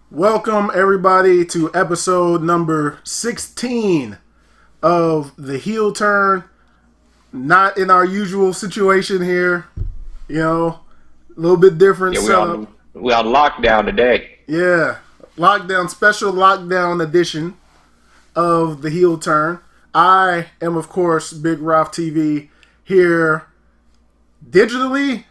Welcome, everybody, to episode number 16 of The Heel Turn. Not in our usual situation here. A little bit different Yeah, we setup. on we on lockdown today. Yeah, special lockdown edition of The Heel Turn. I am, of course, Big Ralph TV here digitally.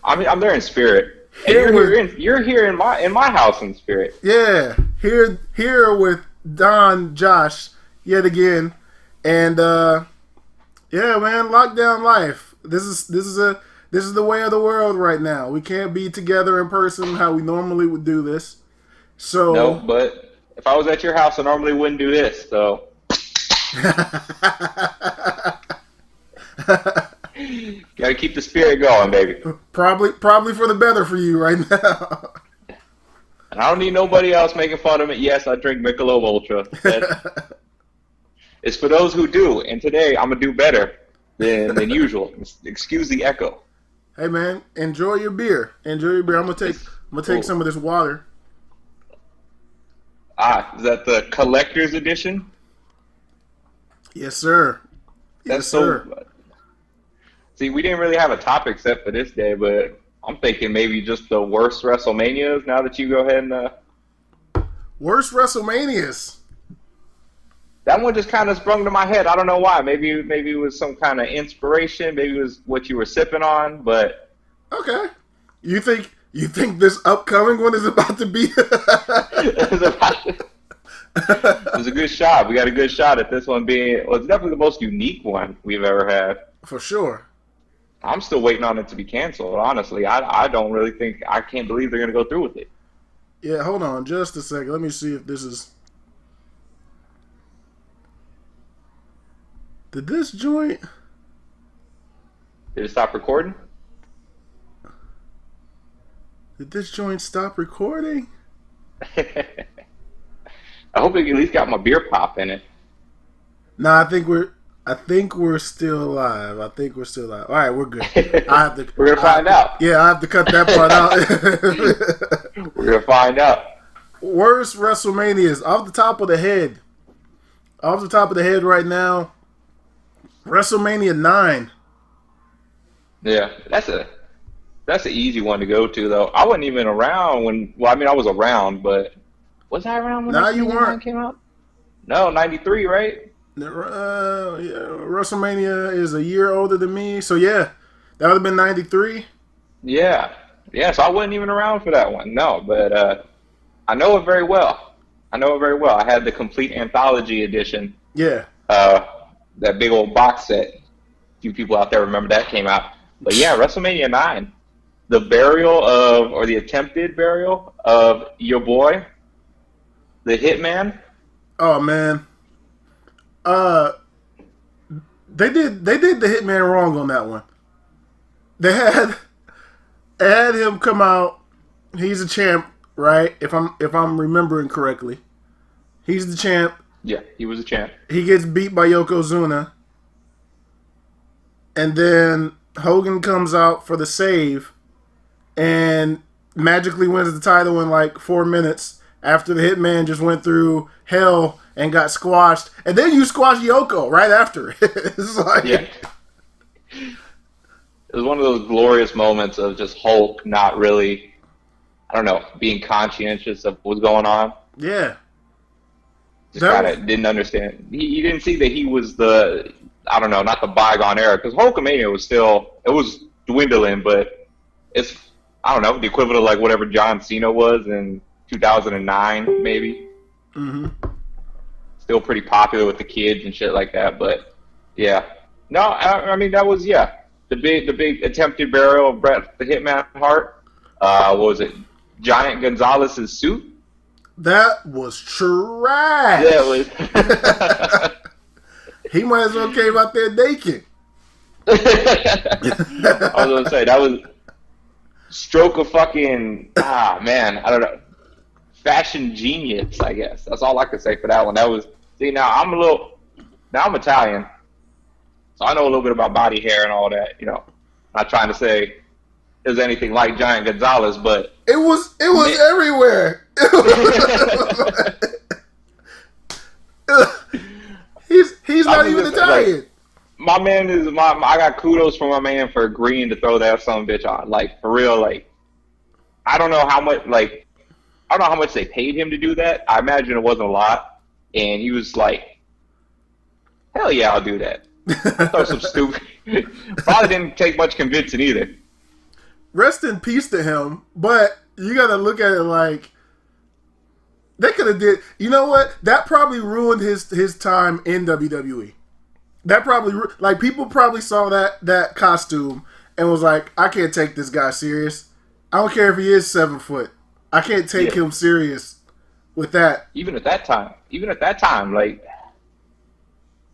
I'm there in spirit, and Here with you're here in my house in spirit. Yeah, here with Don Josh yet again, and yeah, man, lockdown life. This is the way of the world right now. We can't be together in person how we normally would do this. No, So, but if I was at your house, I normally wouldn't do this. So gotta keep the spirit going, baby. probably for the better for you right now. And I don't need nobody else making fun of it. Yes, I drink Michelob Ultra. It's for those who do. And today I'm gonna do better than usual. Excuse the echo. Hey, man, enjoy your beer. Enjoy your beer. It's I'm gonna take some of this water. is that the collector's edition? Yes, sir. That's Yes, so. sir. See, we didn't really have a topic set for this day, but I'm thinking maybe just the worst WrestleManias. Now that you go ahead and Worst WrestleManias. that one just kind of sprung to my head. I don't know why. Maybe it was some kind of inspiration. Maybe it was what you were sipping on. But Okay. You think this upcoming one is about to be? it was a good shot. We got a good shot at this one being. Well, it's definitely the most unique one we've ever had. For sure. I'm still waiting on it to be canceled. Honestly, I don't really think I can't believe they're gonna go through with it. Yeah, hold on just a second. Let me see if this is. Did this joint? Did it stop recording? Did this joint stop recording? I hope it at least got my beer pop in it. Nah, I think we're still alive. I think we're still alive. All right, we're good. I have to. We're gonna find out. Yeah, I have to cut that part out. We're gonna find out. Worst WrestleManias off the top of the head. Off the top of the head right now. WrestleMania 9. Yeah, that's an easy one to go to though. I wasn't even around when. Well, I mean, I was around, but was I around when Nah, you WrestleMania weren't. 9 came out? No, '93, right? Yeah, WrestleMania is a year older than me, so yeah, that would have been '93. Yeah, yeah. So I wasn't even around for that one. No, but I know it very well. I know it very well. I had the complete anthology edition. Yeah, Uh, that big old box set. A few people out there remember that came out. But yeah, WrestleMania 9. The burial of, or the attempted burial of your boy, the Hitman. oh man, uh, they did the Hitman wrong on that one. They had him come out. He's a champ, right? If I'm remembering correctly, he's the champ. Yeah, he was a champ. He gets beat by Yokozuna, and then Hogan comes out for the save and magically wins the title in like 4 minutes after the Hitman just went through hell and got squashed. And then you squash Yoko right after. It's Yeah. like, It was one of those glorious moments of just Hulk not really, I don't know, being conscientious of what's going on. yeah. Just That kind was, of didn't understand. He didn't see that he was the, I don't know, not the bygone era. Because Hulkamania was still, it was dwindling, but it's, I don't know, the equivalent of like whatever John Cena was in 2009, maybe. hmm Still pretty popular with the kids and shit like that. But yeah, no, I mean that was the big attempted burial of Bret the Hitman Hart. What was it? Giant Gonzalez's suit. that was Yeah, trash. it was. He might as well came out there naked. I was gonna say that was stroke of fucking man. I don't know. Fashion genius, I guess. That's all I could say for that one. That was see now I'm Italian, so I know a little bit about body hair and all that. Not trying to say is anything like Giant Gonzalez, but It was everywhere. He's I not was even just Italian. like, my man is my. I got kudos for my man for agreeing to throw that son of a bitch on. Like for real, like I don't know how much like I don't know how much they paid him to do that. I imagine it wasn't a lot, and he was like, "Hell yeah, I'll do that." I'll throw some stupid. Probably didn't take much convincing either. Rest in peace to him, but you got to look at it like they could have did. You know what? That probably ruined his time in WWE. That probably like people probably saw that costume and was like, I can't take this guy serious. I don't care if he is 7 foot. I can't take him serious with that. Even at that time, like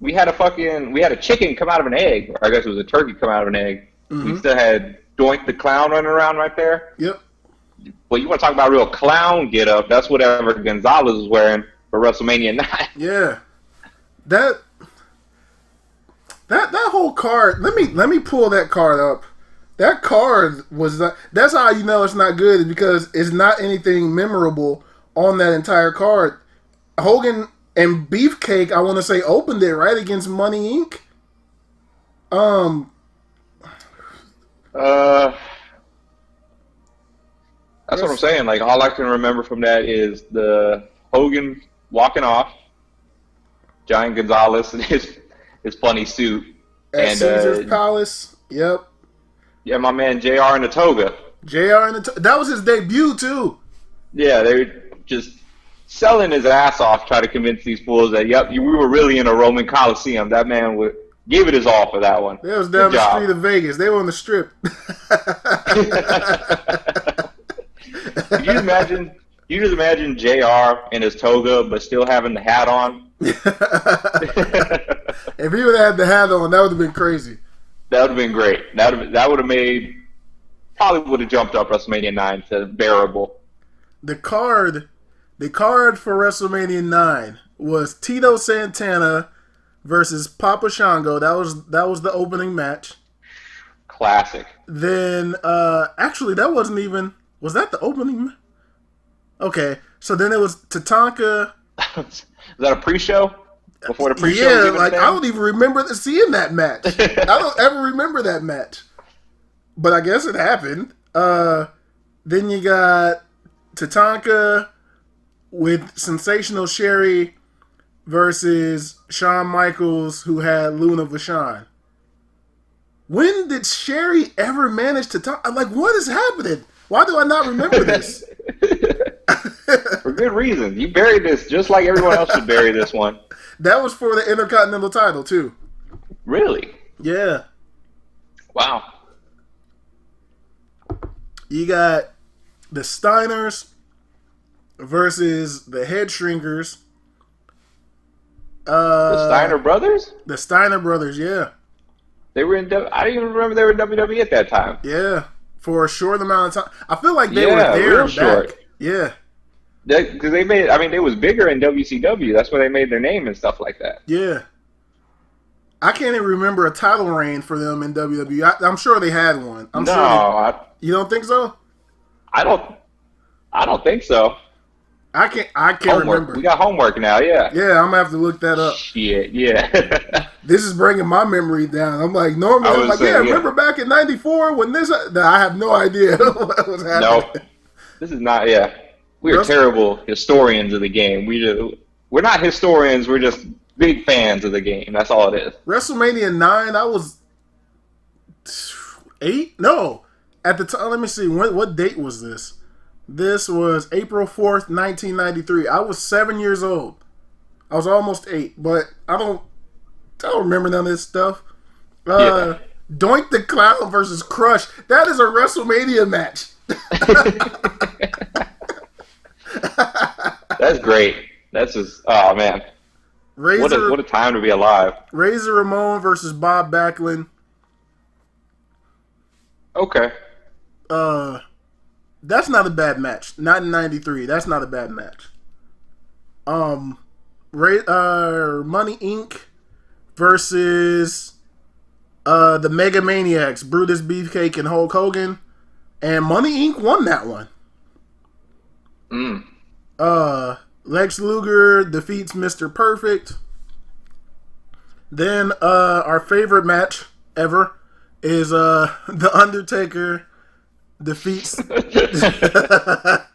we had a chicken come out of an egg, or I guess it was a turkey come out of an egg. Mm-hmm. We still had Doink the Clown running around right there. Yep. Well, you want to talk about real clown get up? That's whatever Gonzalez was wearing for WrestleMania 9. Yeah. That whole card. Let me pull that card up. That card was not. That's how you know it's not good, because it's not anything memorable on that entire card. Hogan and Beefcake, I want to say, opened it right against Money Inc. That's what I'm saying. Like all I can remember from that is the Hogan walking off, Giant Gonzalez in his funny suit, At and Caesar's Palace. Yep. Yeah, my man JR in the toga. That was his debut too. Yeah, they were just selling his ass off, trying to convince these fools that we were really in a Roman Coliseum. That man gave it his all for that one. They was down the street of Vegas. They were on the Strip. Could you imagine? You just imagine JR in his toga, but still having the hat on. If he would have had the hat on, that would have been crazy. That would have been great. That would have made, probably would have jumped up WrestleMania 9 to bearable. The card for WrestleMania 9 was Tito Santana versus Papa Shango. That was the opening match. Classic. Then actually that wasn't even. Was that the opening? Okay, so then it was Tatanka. Is that a pre-show? Before the pre-show? Yeah, like I don't even remember seeing that match. I don't ever remember that match. But I guess it happened. Then you got Tatanka with Sensational Sherry versus Shawn Michaels, who had Luna Vachon. When did Sherry ever manage to talk? I'm like, what is happening? Why do I not remember this? For good reason. You buried this just like everyone else should bury this one. That was for the Intercontinental title, too. Really? Yeah. Wow. You got the Steiners versus the Head Shrinkers. The Steiner brothers? The Steiner brothers, yeah. They were in. I didn't even remember they were in WWE at that time. Yeah, for a short amount of time. I feel like they were there real and short. back. Yeah, because they made. I mean, they was bigger in WCW. That's where they made their name and stuff like that. Yeah. I can't even remember a title reign for them in WWE. I'm sure they had one. You don't think so? I don't think so. I can't homework. remember. We got homework now, yeah. Yeah, I'm gonna have to look that up. Shit, yeah. This is bringing my memory down. I'm like, normally, I'm like, remember back in '94 when this? I have no idea what was happening. Nope. This is not. Yeah, we are terrible historians of the game. We're not historians. We're just big fans of the game. That's all it is. WrestleMania 9. I was 8. No, at the time. Let me see. What date was this? This was April 4th, 1993. I was 7 years old. I was almost 8, but I don't remember none of this stuff. Doink the Clown versus Crush. That is a WrestleMania match. That's great. That's just, oh man. What a time to be alive. Razor Ramon versus Bob Backlund. Okay. That's not a bad match. Not in '93. That's not a bad match. Money Inc. versus the Mega Maniacs, Brutus Beefcake and Hulk Hogan. And Money Inc. won that one. Mm. Lex Luger defeats Mr. Perfect. Then our favorite match ever is The Undertaker defeats The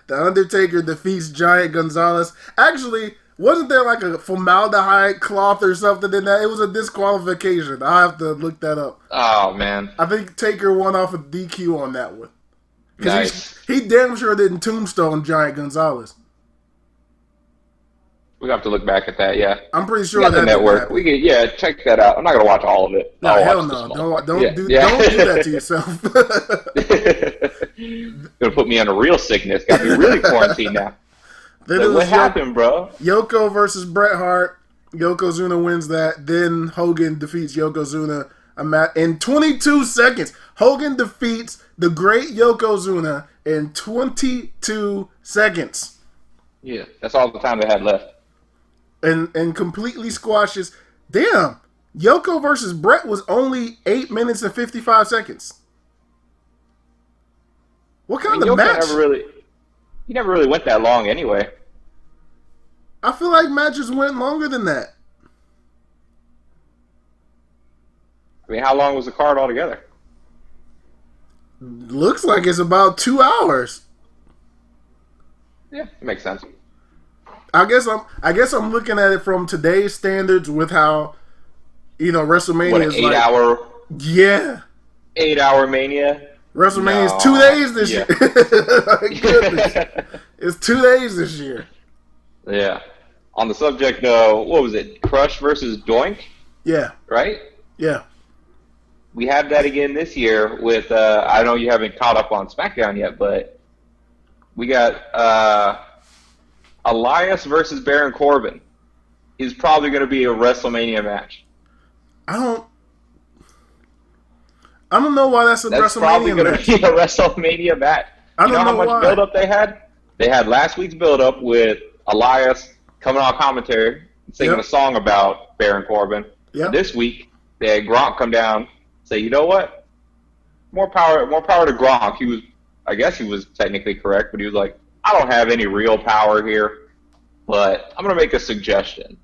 Undertaker defeats Giant Gonzalez. Actually, wasn't there like a formaldehyde cloth or something in that? It was a disqualification. I have to look that up. Oh man, I think Taker won off a DQ on that one. nice. He damn sure didn't tombstone Giant Gonzalez. We have to look back at that. Yeah, I'm pretty we sure got the that network. We can check that out. I'm not gonna watch all of it. No, I'll hell watch the no! small Don't part. don't do Yeah. don't do that to yourself. Gonna put me under real sickness. Got me really quarantined now. Like, what happened, bro? Yoko versus Bret Hart. Yokozuna wins that. Then Hogan defeats Yokozuna in 22 seconds. Hogan defeats the great Yokozuna in 22 seconds. Yeah, that's all the time they had left. And completely squashes. Damn, Yoko versus Bret was only 8 minutes and 55 seconds. What kind of Yoko match? he never really went that long anyway. I feel like matches went longer than that. I mean, how long was the card altogether? Looks like it's about 2 hours. Yeah, it makes sense. I guess I'm looking at it from today's standards with how, WrestleMania What, an is 8 like, hour? Yeah. 8 hour Mania? WrestleMania is 2 days this year. Goodness. It's 2 days this year. Yeah. On the subject of, what was it? Crush versus Doink? Yeah. Right? Yeah. We have that again this year with, I know you haven't caught up on SmackDown yet, but we got Elias versus Baron Corbin. Is probably going to be a WrestleMania match. I don't know why that's That's WrestleMania probably going match. to be a WrestleMania match. I don't know how much why. build-up they had? They had last week's build-up with Elias coming on commentary and singing a song about Baron Corbin. Yep. This week, they had Gronk come down, say, you know what? More power to Gronk. I guess he was technically correct, but he was like, I don't have any real power here, but I'm going to make a suggestion.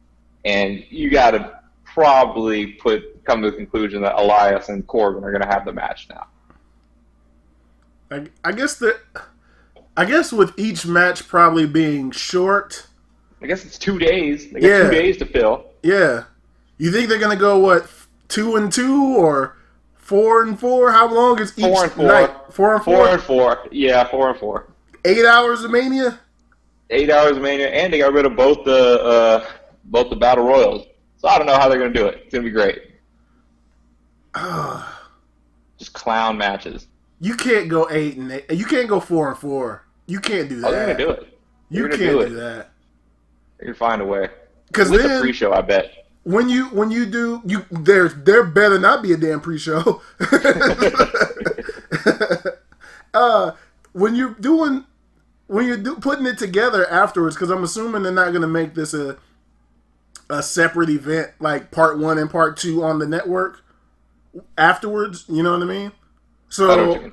And you got to probably come to the conclusion that Elias and Corbin are going to have the match now. I guess with each match probably being short. I guess it's 2 days. They got 2 days to fill. Yeah. You think they're gonna go 2-2 or 4-4? How long is each 4 and 4. night? 4 and 4. 4 and 4. Yeah, 4 and 4. 8 hours of Mania. 8 hours of Mania, and they got rid of both the Battle Royals. So I don't know how they're gonna do it. It's gonna be great. Just clown matches. You can't go 8 and 8. You can't go 4 and 4. You can't do that. Oh, they're gonna do it. You can't do that. They can find a way. Because with then the pre-show, I bet. When you do there better not be a damn pre-show. When you're putting it together afterwards, because I'm assuming they're not gonna make this a separate event like part 1 and part 2 on the network afterwards. You know what I mean? So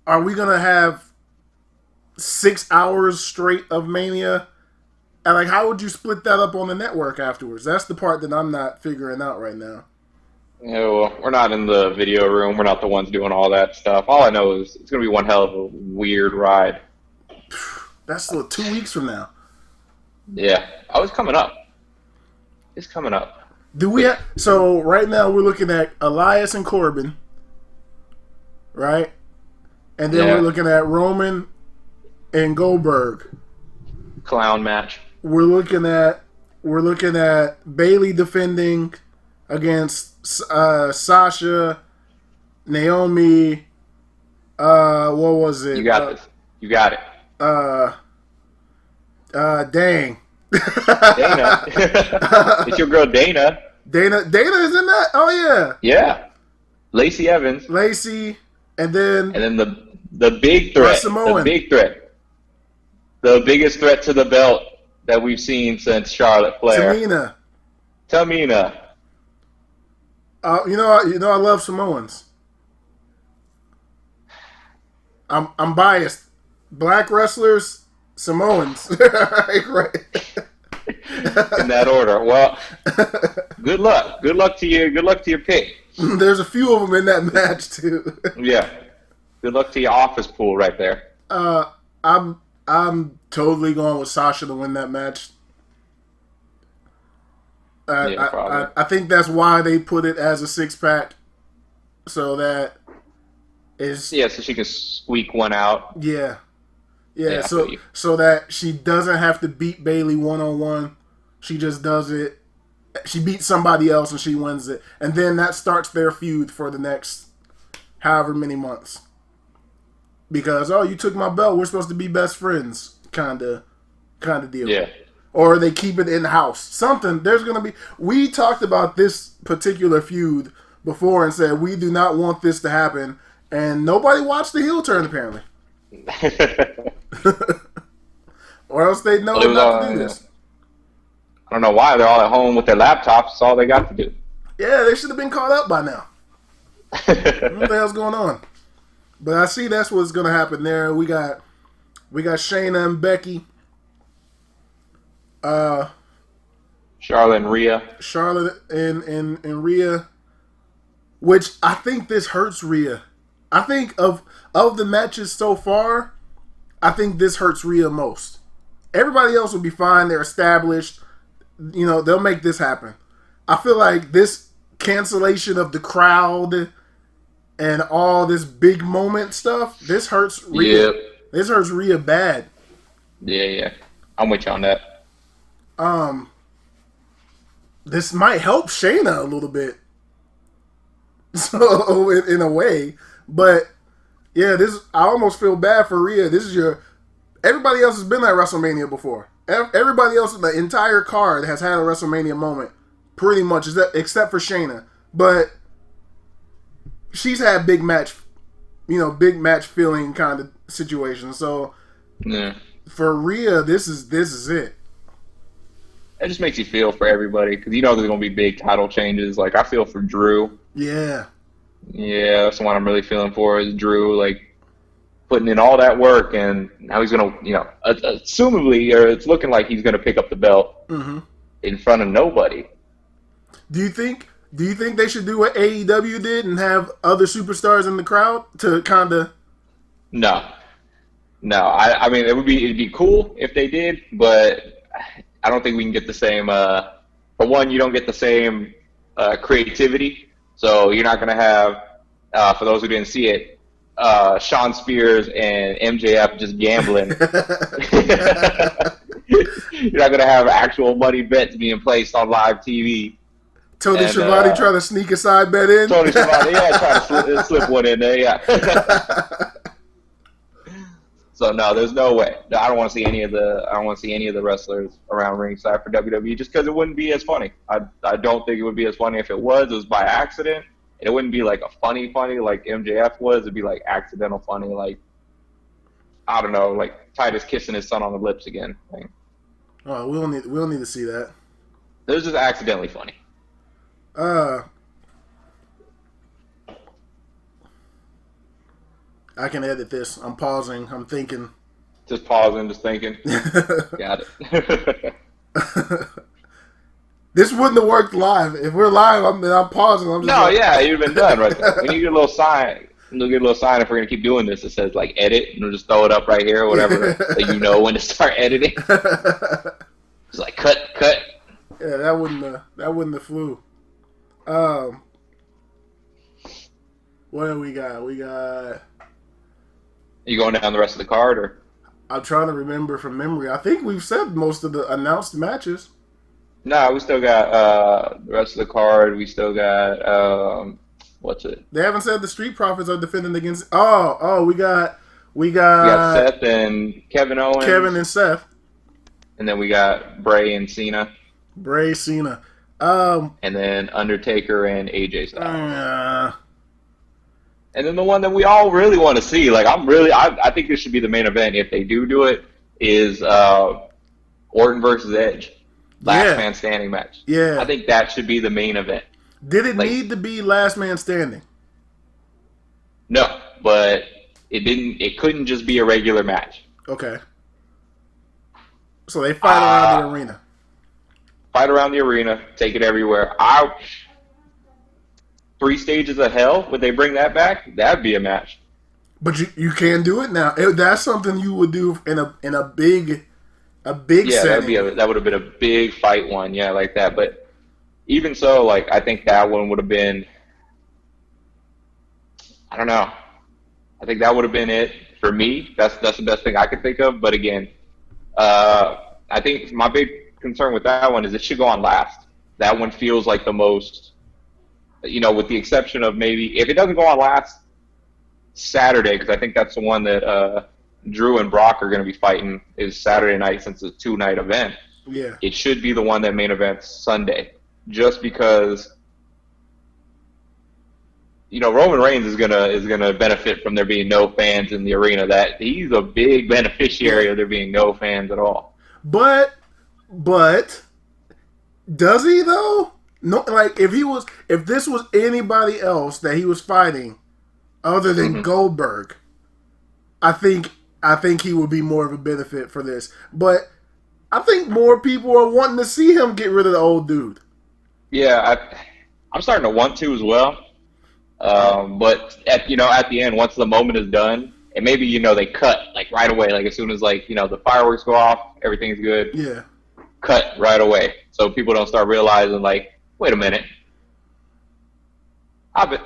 are we gonna have 6 hours straight of Mania? And like, how would you split that up on the network afterwards? That's the part that I'm not figuring out right now. Yeah, well, we're not in the video room. We're not the ones doing all that stuff. All I know is it's going to be one hell of a weird ride. That's still 2 weeks from now. Yeah. Oh, it's coming up. It's coming up. So right now we're looking at Elias and Corbin, right? And then we're looking at Roman and Goldberg. Clown match. We're looking at Bayley defending against Sasha, Naomi. What was it? You got this. You got it. Dang. Dana. It's your girl Dana. Dana is in that? Oh yeah. Yeah. Lacey Evans. Lacey, and then the big threat. Samoan. The big threat. The biggest threat to the belt that we've seen since Charlotte Flair. Tamina. You know I love Samoans. I'm biased. Black wrestlers, Samoans. Right. In that order. Well, good luck. Good luck to you. Good luck to your pick. There's a few of them in that match too. Yeah. Good luck to your office pool right there. uh, I'm totally going with Sasha to win that match. Yeah, probably. I think that's why they put it as a 6 pack, so that is Yeah, so she can squeak one out. yeah. Yeah, Yeah, I feel so you. that she doesn't have to beat Bailey 1-on-1. She just does it. She beats somebody else and she wins it, and then that starts their feud for the next however many months. Because you took my belt, we're supposed to be best friends, kind of deal. Yeah. Or they keep it in house. Something there's gonna be. We talked about this particular feud before and said we do not want this to happen, and nobody watched the heel turn apparently. Or else they'd know Well, it was not to all, do yeah. this. I don't know why they're all at home with their laptops. That's all they got to do. Yeah, they should have been caught up by now. What the hell's going on? But I see that's what's gonna happen there. We got Shayna and Becky. Charlotte and Rhea. Charlotte and Rhea. Which I think this hurts Rhea. I think of the matches so far, I think this hurts Rhea most. Everybody else will be fine. They're established. They'll make this happen. I feel like this cancellation of the crowd and all this big moment stuff, this hurts Rhea. Yep. This hurts Rhea bad. Yeah. I'm with you on that. This might help Shayna a little bit. So in a way, but yeah, I almost feel bad for Rhea. This is everybody else has been at WrestleMania before. Everybody else in the entire card has had a WrestleMania moment, pretty much, except for Shayna. But she's had big match feeling kind of situations. So Yeah. for Rhea, this is it. It just makes you feel for everybody because there's going to be big title changes. Like, I feel for Drew. Yeah. Yeah, that's the one I'm really feeling for is Drew, like, putting in all that work, and now he's going to, assumably, or it's looking like he's going to pick up the belt in front of nobody. Do you think they should do what AEW did and have other superstars in the crowd to kind of? No. I mean, it'd be cool if they did, but I don't think we can get the same. For one, you don't get the same creativity. So you're not going to have, for those who didn't see it, Sean Spears and MJF just gambling. You're not going to have actual money bets being placed on live TV. Tony Schiavone trying to sneak a side bet in. Tony Schiavone, trying to slip one in there, yeah. So no, there's no way. I don't want to see any of the wrestlers around ringside for WWE just because it wouldn't be as funny. I don't think it would be as funny if it was by accident. And it wouldn't be like a funny like MJF was. It'd be like accidental funny, like I don't know, like Titus kissing his son on the lips again. Like, oh, we'll need to see that. It was just accidentally funny. I can edit this. I'm pausing. I'm thinking. Just pausing, just thinking. Got it. This wouldn't have worked live. If we're live, I'm pausing. I'm just you'd have been done right there. We need a little sign. We'll get a little sign if we're gonna keep doing this. It says like edit, and we'll just throw it up right here or whatever, so you know when to start editing. Just like cut. Yeah, that wouldn't have flew. What do we got? We got. You going down the rest of the card, or? I'm trying to remember from memory. I think we've said most of the announced matches. No, we still got the rest of the card. We still got what's it? They haven't said the Street Profits are defending against. Oh, we got Seth and Kevin Owens. Kevin and Seth. And then we got Bray and Cena. And then Undertaker and AJ Styles. And then the one that we all really want to see, like I think this should be the main event if they do it, is Orton versus Edge. Last man standing match. Yeah. I think that should be the main event. Did it need to be last man standing? No, but It couldn't just be a regular match. Okay. So they fight around the arena. Fight around the arena, take it everywhere. I 3 stages of hell. Would they bring that back? That'd be a match. But you can do it now. That's something you would do in a big Yeah, setting. that would have been a big fight one. Yeah, like that. But even so, like I think that one would have been. I don't know. I think that would have been it for me. That's the best thing I could think of. But again, I think my big concern with that one is it should go on last. That one feels like the most, with the exception of maybe if it doesn't go on last Saturday, because I think that's the one that Drew and Brock are going to be fighting is Saturday night since it's a 2-night event. Yeah. It should be the one that main events Sunday, just because Roman Reigns is gonna benefit from there being no fans in the arena. That he's a big beneficiary of there being no fans at all. But does he though? No, like if this was anybody else that he was fighting other than Goldberg, I think he would be more of a benefit for this. But I think more people are wanting to see him get rid of the old dude. Yeah, I'm starting to want to as well. But at the end, once the moment is done, and maybe they cut like right away, like as soon as the fireworks go off, everything's good. Yeah. Cut right away, so people don't start realizing like, wait a minute,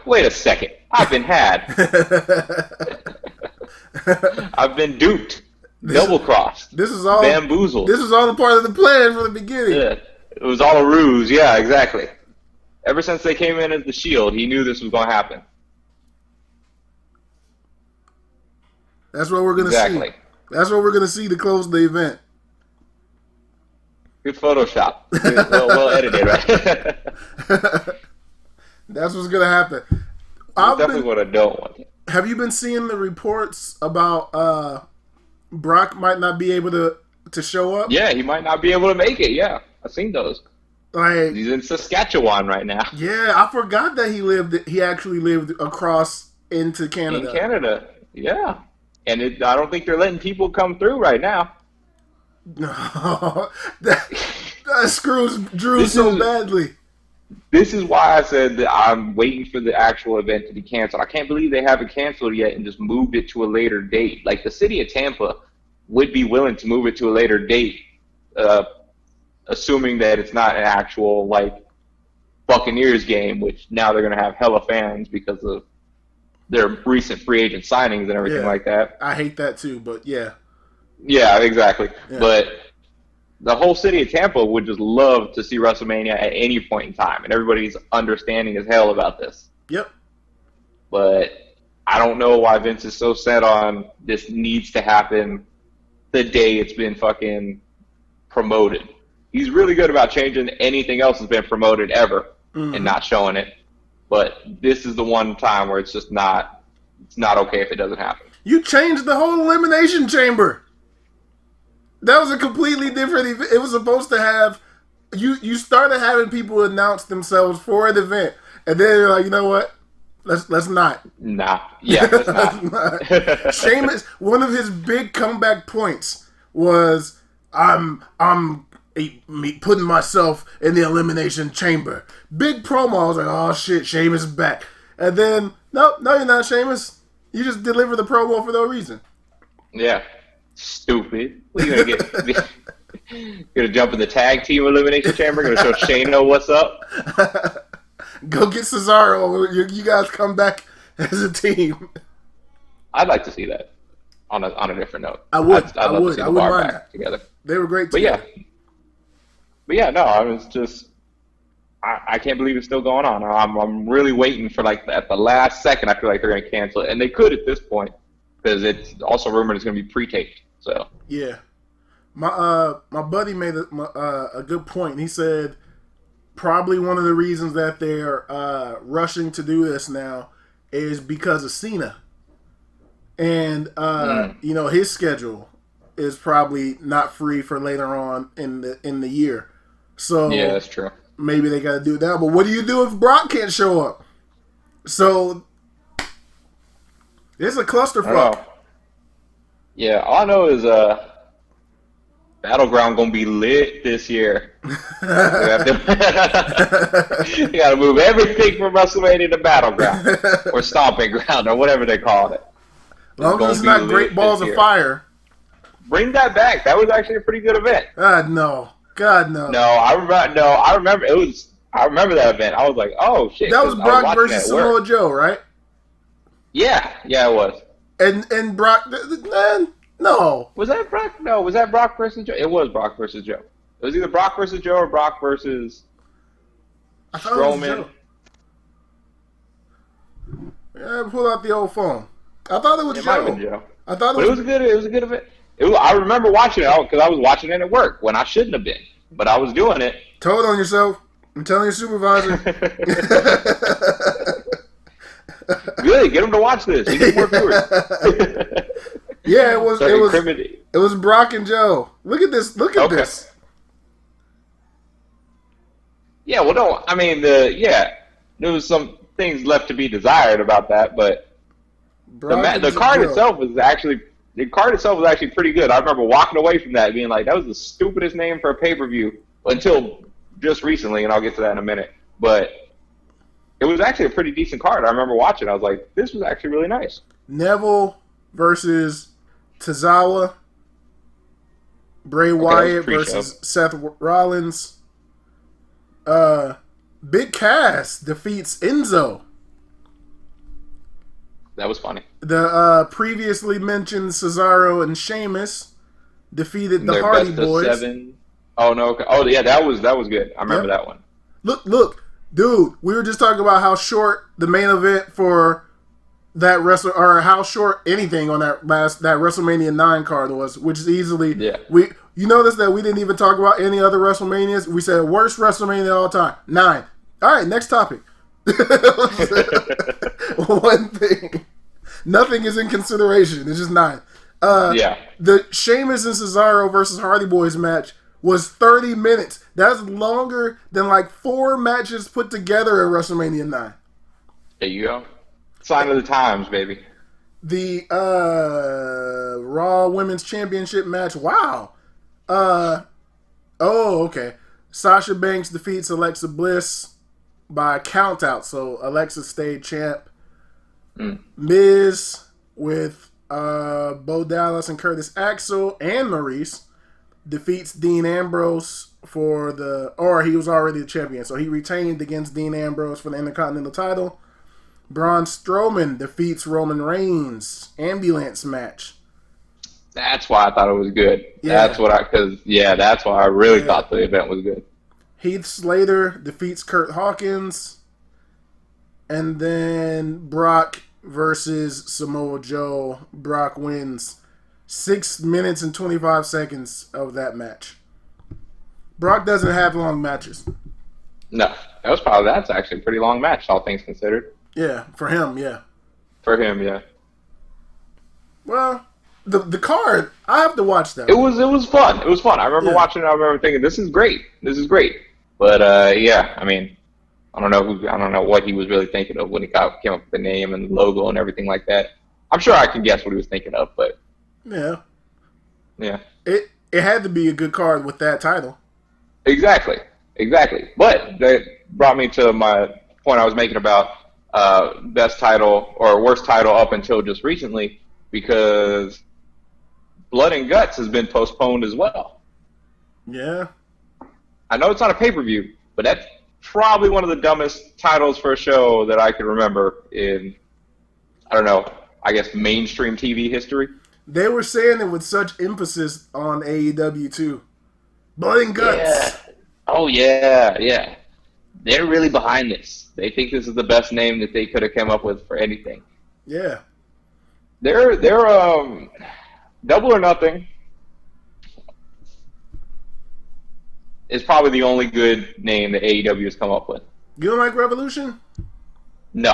wait a second, I've been had, I've been duped, double crossed, this is all bamboozled. This is all a part of the plan from the beginning. Yeah, it was all a ruse. Yeah, exactly. Ever since they came in as the Shield, he knew this was going to happen. That's what we're going to see. That's what we're going to see to close the event. Good Photoshop. Well edited, right? That's what's going to happen. That's definitely what I don't want. Have you been seeing the reports about Brock might not be able to show up? Yeah, he might not be able to make it. Yeah, I've seen those. Like, he's in Saskatchewan right now. Yeah, I forgot that he actually lived across into Canada. In Canada, yeah. And I don't think they're letting people come through right now. No, that screws Drew so badly. This is why I said that I'm waiting for the actual event to be canceled. I can't believe they haven't canceled yet and just moved it to a later date. Like the city of Tampa would be willing to move it to a later date, assuming that it's not an actual Buccaneers game, which now they're going to have hella fans because of their recent free agent signings and everything like that. I hate that too, but yeah. Yeah, exactly. Yeah. But the whole city of Tampa would just love to see WrestleMania at any point in time, and everybody's understanding as hell about this. Yep. But I don't know why Vince is so set on this needs to happen the day it's been fucking promoted. He's really good about changing anything else that's been promoted ever and not showing it. But this is the one time where it's just not okay if it doesn't happen. You changed the whole Elimination Chamber. That was a completely different event. It was supposed to have you started having people announce themselves for an event, and then you're like, you know what? Let's not. Nah. Yeah, let's not. Sheamus, one of his big comeback points was I'm putting myself in the Elimination Chamber. Big promo. I was like, oh shit, Sheamus is back. And then, no, you're not, Sheamus. You just deliver the promo for no reason. Yeah. Stupid. What are you gonna get? Gonna jump in the tag team Elimination Chamber? Gonna show Shayna what's up? Go get Cesaro. You guys come back as a team. I'd like to see that. On a different note, I would. I'd love to see the bar back together. They were great together. But yeah, no, I was just. I can't believe it's still going on. I'm really waiting for at the last second. I feel like they're gonna cancel it, and they could at this point because it's also rumored it's gonna be pre-taped. So yeah, my buddy made a good point. He said probably one of the reasons that they're rushing to do this now is because of Cena, and his schedule is probably not free for later on in the year. So yeah, that's true. Maybe they got to do that. But what do you do if Brock can't show up? So It's a I don't clusterfuck. know. Yeah, all I know is Battleground gonna be lit this year. They have to you gotta move everything from WrestleMania to Battleground or Stomping Ground or whatever they called it. As It's long as gonna it's be not Great lit this Balls of year. Fire. Bring that back. That was actually a pretty good event. God no. God no. No, I remember. No, I remember. It was. I remember that event. I was like, oh shit, That was because I was Brock watching it versus at Samoa work. Joe, right? Yeah, yeah, it was. And Brock, man, no. Was that Brock? No, was that Brock versus Joe? It was Brock versus Joe. It was either Brock versus Joe or Brock versus I thought it was Strowman. Joe. Yeah, pull out the old phone. I thought it was It might have been Joe. Joe, I thought it but it was was a good. It was a good event. I remember watching it because I was watching it at work when I shouldn't have been, but I was doing it. told on yourself. I'm telling your supervisor. Good, get him to watch this. He gets more viewers. Yeah, it was So it was incriminating. it was Brock and Joe. Look at this. Look at Okay. this. Yeah, well, no, I mean, there was some things left to be desired about that, but Brock and the card Joe. itself was actually pretty good. I remember walking away from that being like, that was the stupidest name for a pay per view until just recently, and I'll get to that in a minute. But it was actually a pretty decent card. I remember watching. I was like, this was actually really nice. Neville versus Tozawa. Bray Okay, that was Wyatt pre-show. versus Seth Rollins. Big Cass defeats Enzo. That was funny. The previously mentioned Cesaro and Sheamus defeated the Their Hardy best of Boys. 7. Oh no! Okay. Oh yeah, that was good. I remember Yep. that one. Look, dude. We were just talking about how short the main event for that wrestler, or how short anything on that WrestleMania 9 card was, which is easily Yeah. we. You notice that we didn't even talk about any other WrestleManias. We said worst WrestleMania of all time, 9. All right, next topic. One thing. Nothing is in consideration. It's just 9. Yeah. The Sheamus and Cesaro versus Hardy Boys match was 30 minutes. That's longer than like 4 matches put together at WrestleMania 9. There you go. Sign of the times, baby. The Raw Women's Championship match. Wow. Okay. Sasha Banks defeats Alexa Bliss by countout. So Alexa stayed champ. Miz with Bo Dallas and Curtis Axel and Maurice defeats Dean Ambrose or he was already the champion, so he retained against Dean Ambrose for the Intercontinental title. Braun Strowman defeats Roman Reigns. Ambulance match. That's why I thought it was good. Yeah. That's why I really thought the event was good. Heath Slater defeats Kurt Hawkins. And then Brock versus Samoa Joe. Brock wins 6 minutes and 25 seconds of that match. Brock doesn't have long matches. No, that's actually a pretty long match, all things considered. Yeah, for him, yeah. For him, yeah. Well, the card, I have to watch that. It was fun. It was fun. I remember Yeah. watching it. I remember thinking, this is great. This is great. But yeah, I mean, I don't know what he was really thinking of when he came up with the name and the logo and everything like that. I'm sure I can guess what he was thinking of, but Yeah. yeah. It had to be a good card with that title. Exactly. But that brought me to my point I was making about best title or worst title up until just recently, because Blood and Guts has been postponed as well. Yeah. I know it's not a pay-per-view, but that's probably one of the dumbest titles for a show that I can remember in, I don't know, I guess mainstream TV history. They were saying it with such emphasis on AEW too. Blood and Guts. Yeah. Oh, yeah. They're really behind this. They think this is the best name that they could have come up with for anything. Yeah. They're Double or Nothing is probably the only good name that AEW has come up with. You don't like Revolution? No,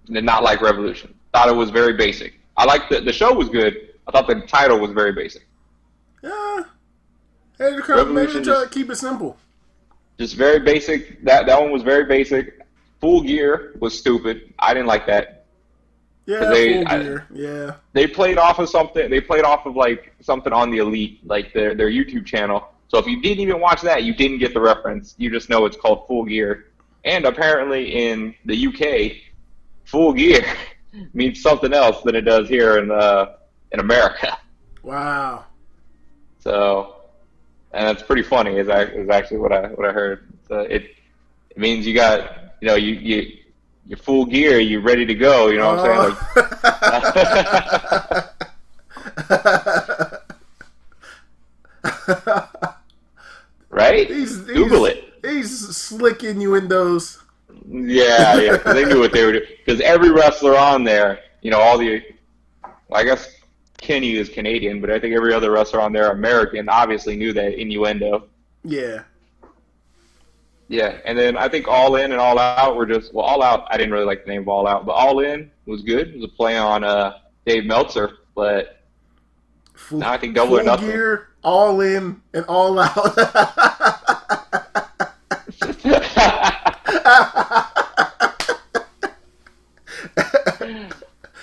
not like Revolution. Thought it was very basic. I liked the show was good. I thought the title was very basic. Yeah. Hey, maybe Revolution try to just- keep it simple. Just very basic. That one was very basic. Full Gear was stupid. I didn't like that. Yeah, Full Gear. Yeah. They played off of something. They played off of like something on the Elite, like their YouTube channel. So if you didn't even watch that, you didn't get the reference. You just know it's called Full Gear. And apparently in the UK, Full Gear means something else than it does here in America. Wow. So, and that's pretty funny. Is actually what I heard. So it means you got you're full gear. You're ready to go. You know what I'm saying? Like, right? Google it. He's slick innuendos. Yeah. 'Cause they knew what they were doing. Because every wrestler on there, all the, well, I guess Kenny is Canadian, but I think every other wrestler on there, American, obviously knew that innuendo. Yeah. Yeah, and then I think All In and All Out were just, well, All Out, I didn't really like the name of All Out, but All In was good. It was a play on Dave Meltzer, but now I think Double or Nothing. Gear, All In, and All Out.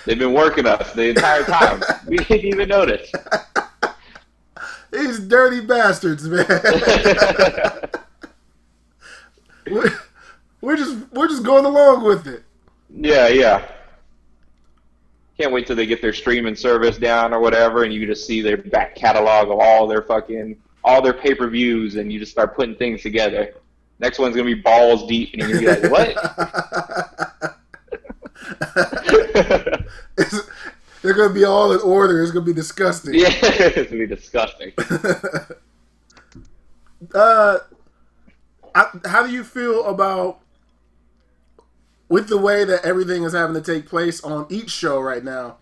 They've been working us the entire time. We didn't even notice. These dirty bastards, man. We're just going along with it. Yeah. Can't wait till they get their streaming service down or whatever, and you just see their back catalog of all their pay-per-views, and you just start putting things together. Next one's gonna be balls deep, and you're gonna be like, "What?" They're gonna be all in order. It's gonna be disgusting. Yeah, it's gonna be disgusting. How do you feel about with the way that everything is having to take place on each show right now?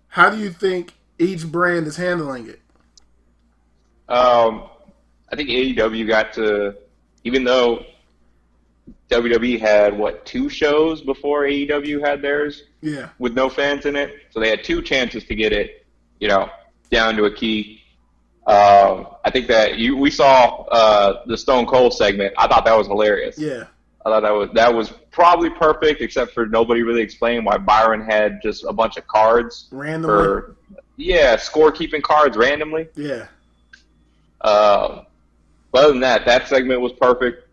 How do you think each brand is handling it? I think AEW got to, even though WWE had 2 shows before AEW had theirs, yeah, with no fans in it, so they had 2 chances to get it, down to a key. I think that we saw the Stone Cold segment. I thought that was hilarious. Yeah, I thought that was probably perfect, except for nobody really explained why Byron had just a bunch of cards randomly. Scorekeeping cards randomly. Yeah. But other than that segment was perfect.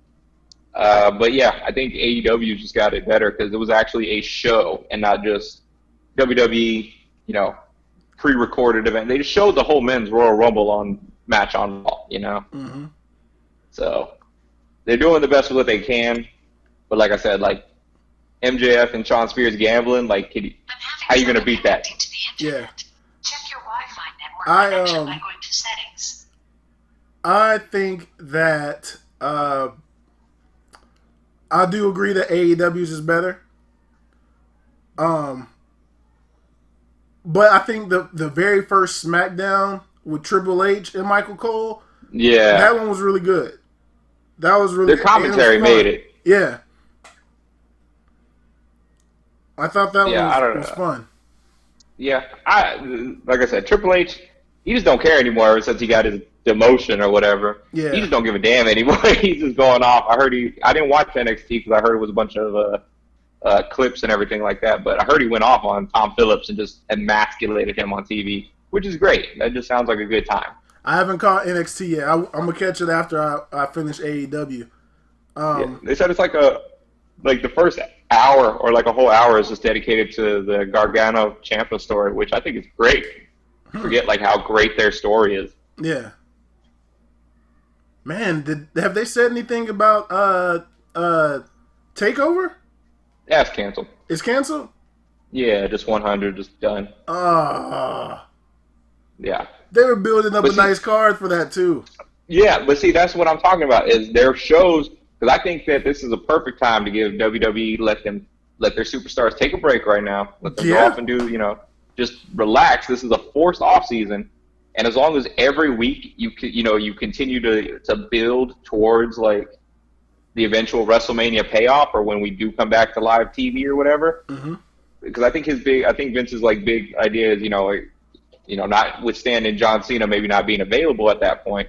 But yeah, I think AEW just got it better because it was actually a show and not just WWE, pre-recorded event. They just showed the whole men's Royal Rumble on Match on Raw, Mm-hmm. So they're doing the best with what they can. But like I said, like MJF and Shawn Spears gambling, like how are you going to beat that? Yeah. Check your Wi-Fi network connection by going to settings. I think that I do agree that AEW's is better. But I think the very first SmackDown with Triple H and Michael Cole, that one was really good. That was really their commentary made it. Yeah. I thought that was fun. Yeah, like I said, Triple H, he just don't care anymore since he got his demotion or whatever. Yeah. He just don't give a damn anymore. He's just going off. I didn't watch NXT because I heard it was a bunch of clips and everything like that, but I heard he went off on Tom Phillips and just emasculated him on TV, which is great. That just sounds like a good time. I haven't caught NXT yet. I'm going to catch it after I finish AEW. They said it's like the first hour or like a whole hour is just dedicated to the Gargano Ciampa story, which I think is great. Forget like how great their story is. Yeah. Man, have they said anything about Takeover? Yeah, it's canceled. It's canceled? Yeah, just 100, just done. Yeah. They were building up a nice card for that too. Yeah, but see, that's what I'm talking about is their shows. Because I think that this is a perfect time to give WWE let their superstars take a break right now. Let them go off and do just relax. This is a forced off season, and as long as every week you continue to build towards like the eventual WrestleMania payoff, or when we do come back to live TV or whatever. Mm-hmm. Because I think Vince's like big idea is notwithstanding John Cena maybe not being available at that point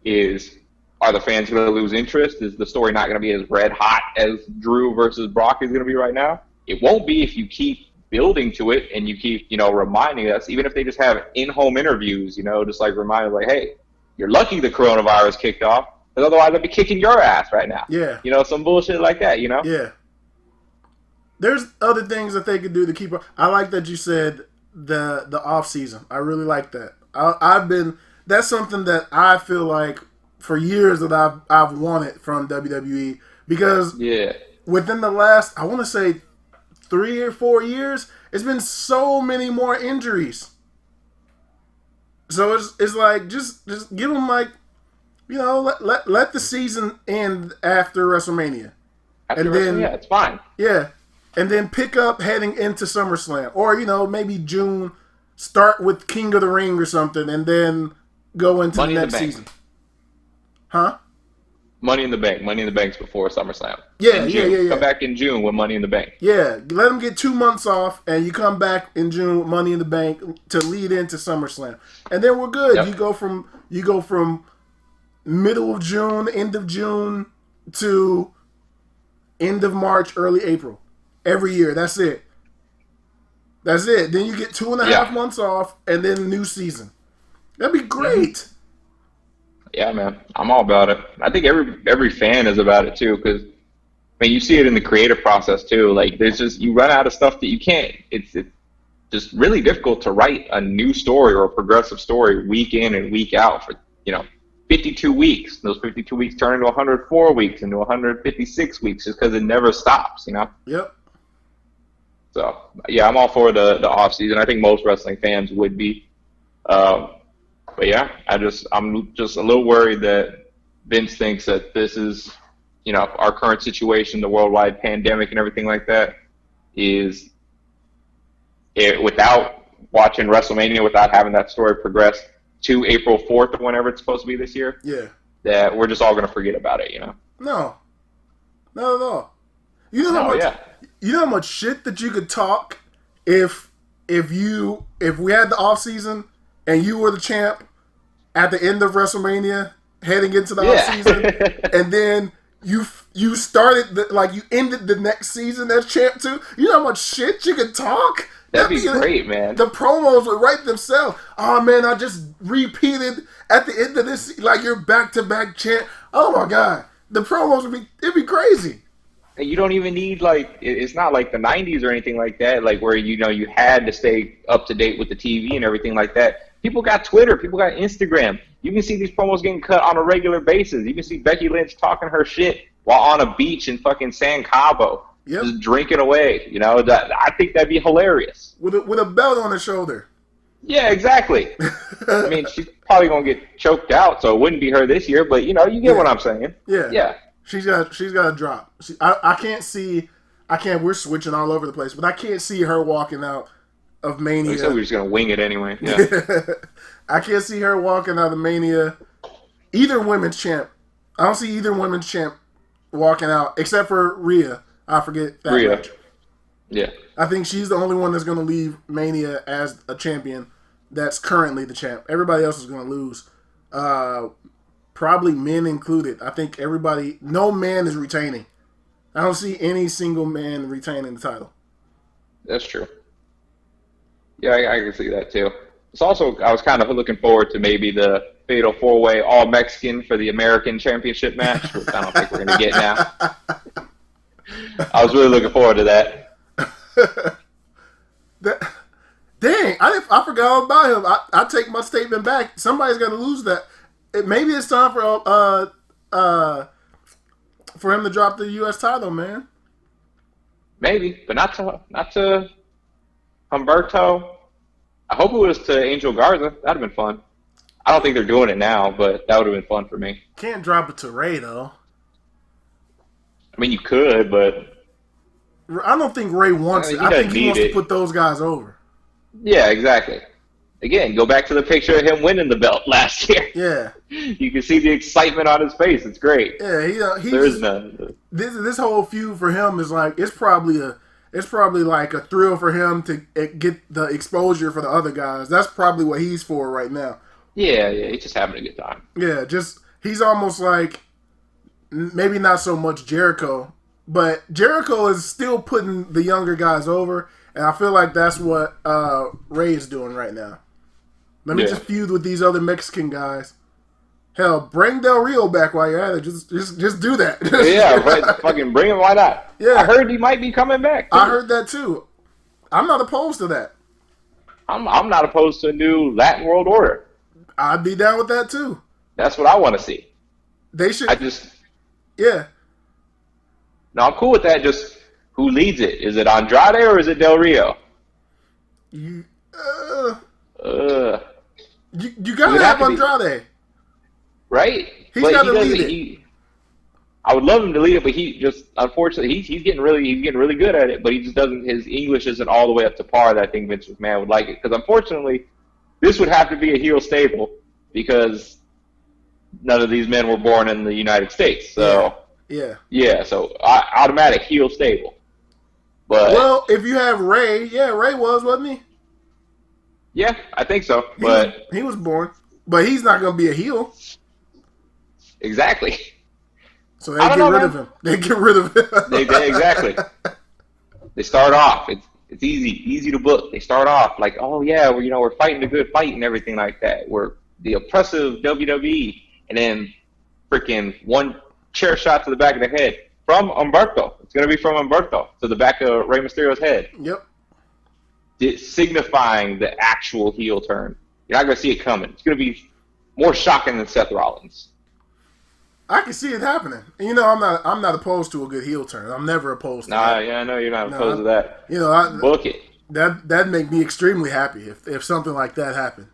is. Are the fans going to lose interest? Is the story not going to be as red hot as Drew versus Brock is going to be right now? It won't be if you keep building to it, and you keep, reminding us, even if they just have in-home interviews, just like reminding, like, hey, you're lucky the coronavirus kicked off, because otherwise I'd be kicking your ass right now. Yeah. Some bullshit like that. Yeah. There's other things that they could do to keep up. I like that you said the off season. I really like that. That's something that I feel like for years that I've wanted from WWE, because within the last, I want to say 3 or 4 years, it's been so many more injuries. So it's like just give them, like, let the season end after WrestleMania. Yeah, it's fine. Yeah. And then pick up heading into SummerSlam. Or, maybe June, start with King of the Ring or something, and then go into the next season. Huh? Money in the Bank. Money in the Bank's before SummerSlam. Yeah. Come back in June with Money in the Bank. Yeah. Let them get 2 months off, and you come back in June with Money in the Bank to lead into SummerSlam. And then we're good. Yep. You go from middle of June, end of June, to end of March, early April. Every year. That's it. Then you get 2.5 months off, and then new season. That'd be great. Yeah, man. I'm all about it. I think every fan is about it, too, because, you see it in the creative process, too. Like, there's just, you run out of stuff that you can't. It's just really difficult to write a new story or a progressive story week in and week out for, 52 weeks. Those 52 weeks turn into 104 weeks, into 156 weeks, just because it never stops, Yep. So, yeah, I'm all for the off season. I think most wrestling fans would be. But yeah, I'm just a little worried that Vince thinks that this is, our current situation, the worldwide pandemic and everything like that, is without watching WrestleMania, without having that story progress to April 4th or whenever it's supposed to be this year. Yeah. That we're just all going to forget about it, No. Not at all. You know how much shit that you could talk if we had the off season and you were the champ at the end of WrestleMania heading into the off season, and then you started you ended the next season as champ too. You know how much shit you could talk? That'd be great, man. The promos would write themselves. Oh man, I just repeated at the end of this, like, you're back-to-back champ. Oh my god, the promos it'd be crazy. And you don't even need, it's not like the 90s or anything like that, where, you had to stay up to date with the TV and everything like that. People got Twitter. People got Instagram. You can see these promos getting cut on a regular basis. You can see Becky Lynch talking her shit while on a beach in fucking San Cabo. Yep. Just drinking away. I think that'd be hilarious. With a belt on her shoulder. Yeah, exactly. She's probably going to get choked out, so it wouldn't be her this year, but, you get what I'm saying. Yeah. She's got to drop. I can't see. We're switching all over the place, but I can't see her walking out of Mania. We said we were just going to wing it anyway. Yeah. I can't see her walking out of Mania. Either women's champ. I don't see either women's champ walking out, except for Rhea. I forget that much. Yeah. I think she's the only one that's going to leave Mania as a champion that's currently the champ. Everybody else is going to lose. Probably men included. I think no man is retaining. I don't see any single man retaining the title. That's true. Yeah, I can see that too. It's also, I was kind of looking forward to maybe the Fatal 4-Way All-Mexican for the American Championship match, which I don't think we're going to get now. I was really looking forward to that. Dang, I forgot all about him. I take my statement back. Somebody's got to lose that. Maybe it's time for him to drop the U.S. title, man. Maybe, but not to Humberto. I hope it was to Angel Garza. That'd have been fun. I don't think they're doing it now, but that would have been fun for me. Can't drop it to Ray, though. You could, but I don't think Ray wants it. I think he wants to put those guys over. Yeah, exactly. Again, go back to the picture of him winning the belt last year. Yeah. You can see the excitement on his face. It's great. Yeah, there is none. This whole feud for him is it's probably like a thrill for him to get the exposure for the other guys. That's probably what he's for right now. Yeah, he's just having a good time. Yeah, he's almost like, maybe not so much Jericho, but Jericho is still putting the younger guys over, And I feel like that's what Ray is doing right now. Let me just feud with these other Mexican guys. Hell, bring Del Rio back while you're at it. Just do that. Yeah, right. Fucking bring him. Why not? Yeah. I heard he might be coming back, too. I heard that, too. I'm not opposed to that. I'm not opposed to a new Latin World Order. I'd be down with that, too. That's what I want to see. They should. Yeah. No, I'm cool with that. Just who leads it? Is it Andrade or is it Del Rio? You gotta have Andrade. Right? He's got to lead it. I would love him to lead it, but he just, unfortunately, he's getting really good at it, but he just doesn't, his English isn't all the way up to par that I think Vince McMahon would like it. Because unfortunately, this would have to be a heel stable because none of these men were born in the United States. So, yeah, so automatic heel stable. But, well, if you have Ray, Ray wasn't he? Yeah, I think so. He was born. But he's not going to be a heel. Exactly. So they get rid of him. They get rid of him. they exactly. They start off. It's easy to book. They start off like, oh yeah, we're fighting a good fight and everything like that. We're the oppressive WWE, and then freaking one chair shot to the back of the head from Humberto. It's gonna be from Humberto to the back of Rey Mysterio's head. Yep. Signifying the actual heel turn. You're not gonna see it coming. It's gonna be more shocking than Seth Rollins. I can see it happening. And, I'm not opposed to a good heel turn. I'm never opposed to that. Yeah, I know you're not opposed to that. Book it. That'd make me extremely happy if something like that happened.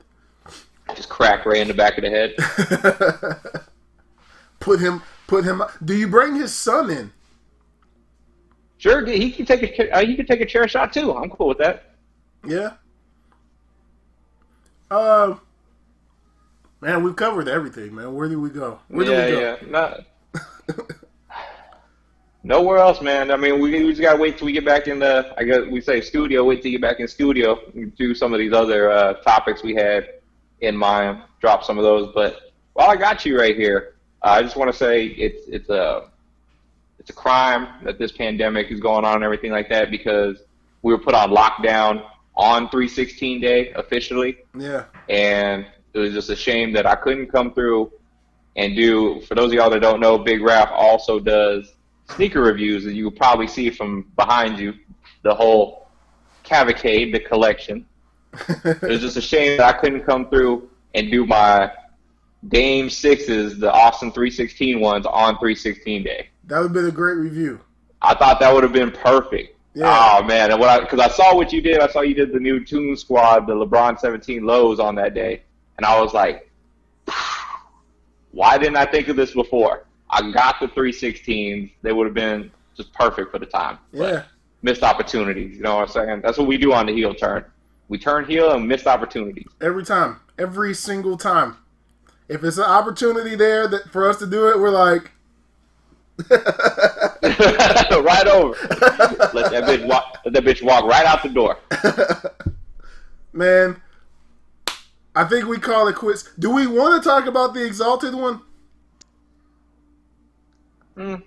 Just crack Ray in the back of the head. Put him. Do you bring his son in? Sure, he can take a chair shot too. I'm cool with that. Yeah. Man, we've covered everything, man. Where do we go? Nowhere else, man. I mean, we just gotta wait till we get back in the. I guess we say studio. Wait till you get back in studio. And do some of these other topics we had in mind. Drop some of those. But while I got you right here, I just want to say it's a crime that this pandemic is going on and everything like that because we were put on lockdown on 3/16 day officially. Yeah. And it was just a shame that I couldn't come through and do, for those of y'all that don't know, Big Raph also does sneaker reviews, and you will probably see from behind you the whole cavalcade, the collection. It was just a shame that I couldn't come through and do my Dame 6s, the Austin 3/16 ones, on 3/16 day. That would have been a great review. I thought that would have been perfect. Yeah. Oh, man. Because I saw what you did. I saw you did the new Toon Squad, the LeBron 17 lows on that day. And I was like, why didn't I think of this before? I got the 3/16s. They would have been just perfect for the time. Yeah. But missed opportunities. You know what I'm saying? That's what we do on the heel turn. We turn heel and missed opportunities. Every time. Every single time. If it's an opportunity there for us to do it, we're like... right over. Let that bitch walk right out the door. Man... I think we call it quits. Do we want to talk about the Exalted one? Nah.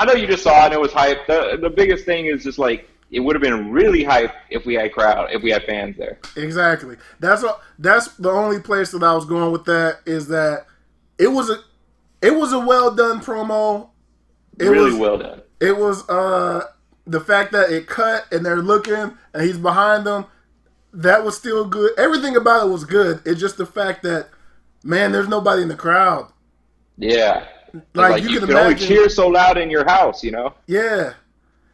I know you just saw it and it was hype. The biggest thing is just like it would have been really hype if we had fans there. Exactly. That's the only place that I was going with that is that it was a well done promo. Really well done. It was the fact that it cut and they're looking and he's behind them, that was still good. Everything about it was good. It's just the fact that, man, there's nobody in the crowd. Yeah. Like you can only cheer so loud in your house, Yeah.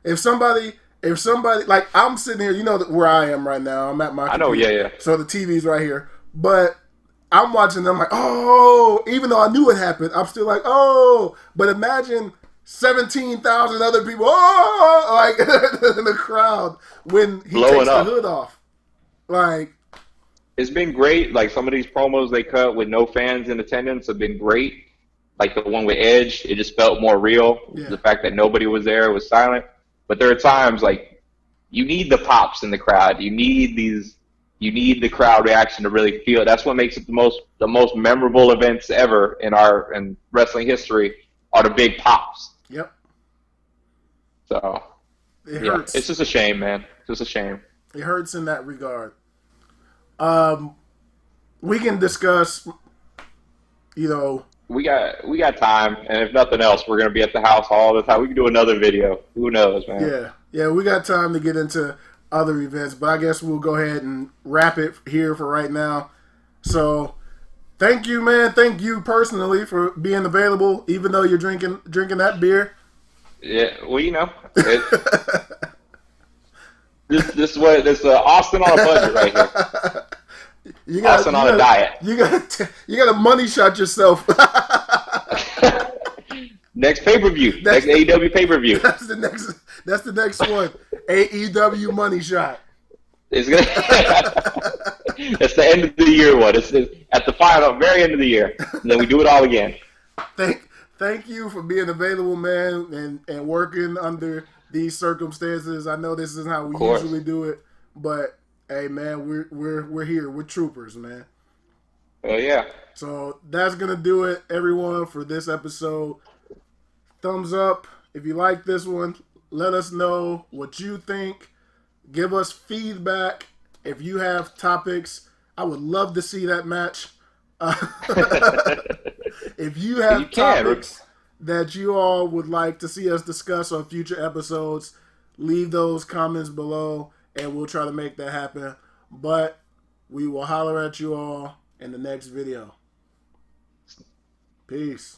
If somebody, like I'm sitting here, where I am right now. I'm at my computer. I know, yeah. So the TV's right here. But I'm watching them like, oh, even though I knew it happened, I'm still like, oh. But imagine 17,000 other people, like in the crowd when he blowing takes up. The hood off. Like, it's been great. Like some of these promos they cut with no fans in attendance have been great. Like the one with Edge, it just felt more real. Yeah. The fact that nobody was there, it was silent. But there are times like you need the pops in the crowd. You need the crowd reaction to really feel it. That's what makes it the most memorable events ever in wrestling history are the big pops. Yep. So It yeah, hurts. it's just a shame, man. Just a shame. It hurts in that regard. We can discuss, you know, We got time, and if nothing else, we're gonna be at the house all the time. We can do another video. Who knows, man? yeah, we got time to get into other events, but I guess we'll go ahead and wrap it here for right now. So, thank you, man. Thank you personally for being available, even though you're drinking that beer. Yeah, well, this is what this Austin on a budget right here. You got Austin you on a got diet. you got to money shot yourself. Next pay-per-view, That's next AEW pay-per-view. that's the next one. AEW money shot. It's gonna. It's the end of the year one. It's at the very end of the year, and then we do it all again. Thank you for being available, man, and working under these circumstances. I know this isn't how Of we course. usually do it, but hey, man, we're here. We're troopers, man. Yeah. So that's gonna do it, everyone, for this episode. Thumbs up if you like this one. Let us know what you think. Give us feedback if you have topics. I would love to see that match. If you You have can. topics that you all would like to see us discuss on future episodes, leave those comments below and we'll try to make that happen. But we will holler at you all in the next video. Peace.